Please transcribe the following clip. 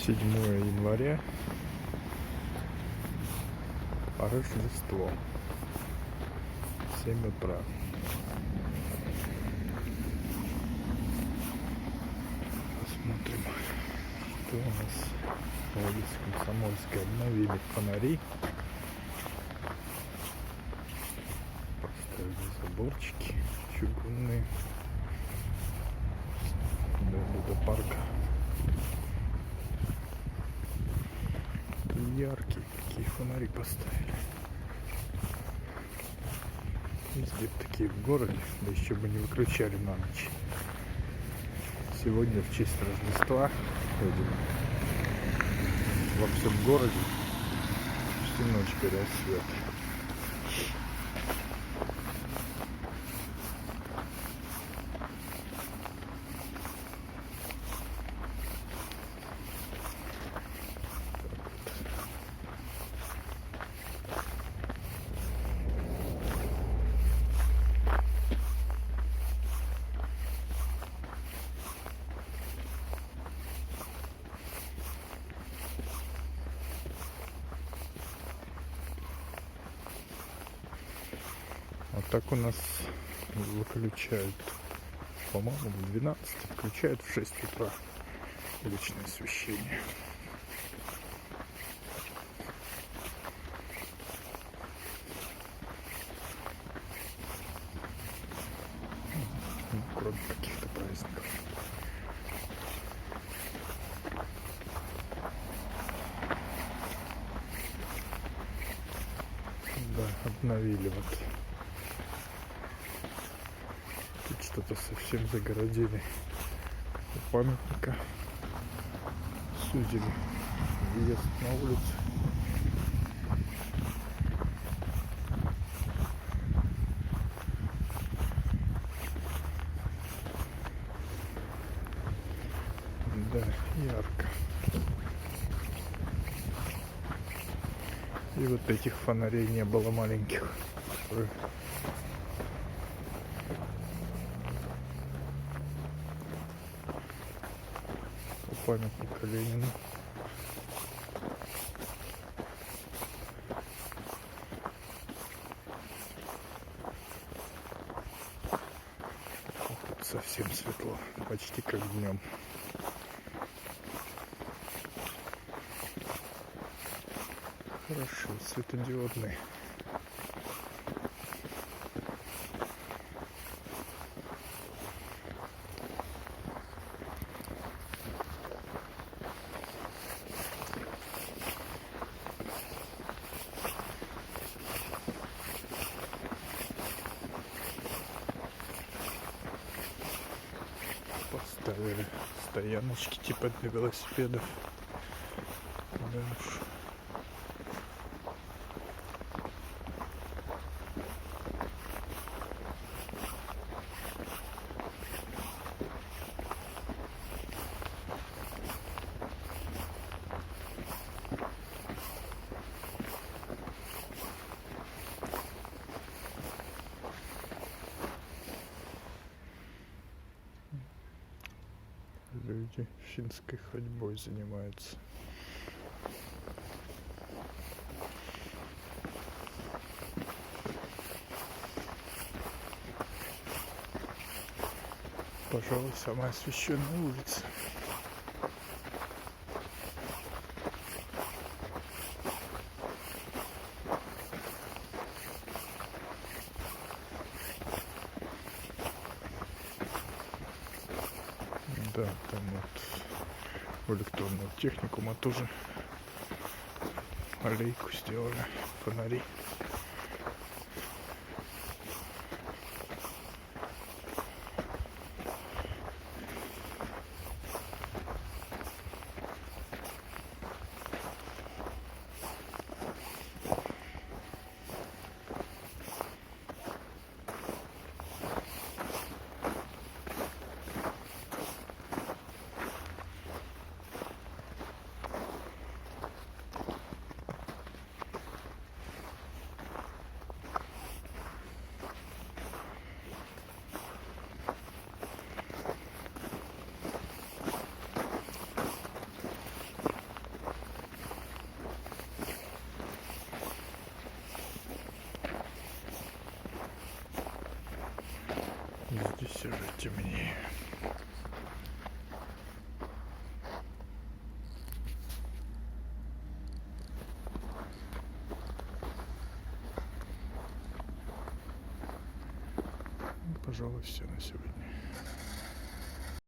7 января, Рождество, 7 утра. Посмотрим, что у нас на улице Комсомольской. Обновили фонари, поставили заборчики чугунные до парка. Яркие какие фонари поставили. Везде такие в городе, да еще бы не выключали на ночь. Сегодня в честь Рождества, видимо, во всем городе всю ночь горят свет. Вот так у нас выключают, по-моему, в 12, включают в 6 утра уличное освещение. Ну, кроме каких-то праздников. Да, обновили вот. Тут что-то совсем загородили у памятника. Сузили въезд на улицу. Да, ярко. И вот этих фонарей не было маленьких. У памятника Ленину. Тут совсем светло, почти как днем. Хорошо, светодиодный. Поставили стояночки типа для велосипедов. Да уж. Люди финской ходьбой занимаются. Пожалуй, самая освещенная улица. Да, там вот у электронного техникума тоже аллейку сделали, фонари. Здесь уже темнее. Пожалуй, все на сегодня.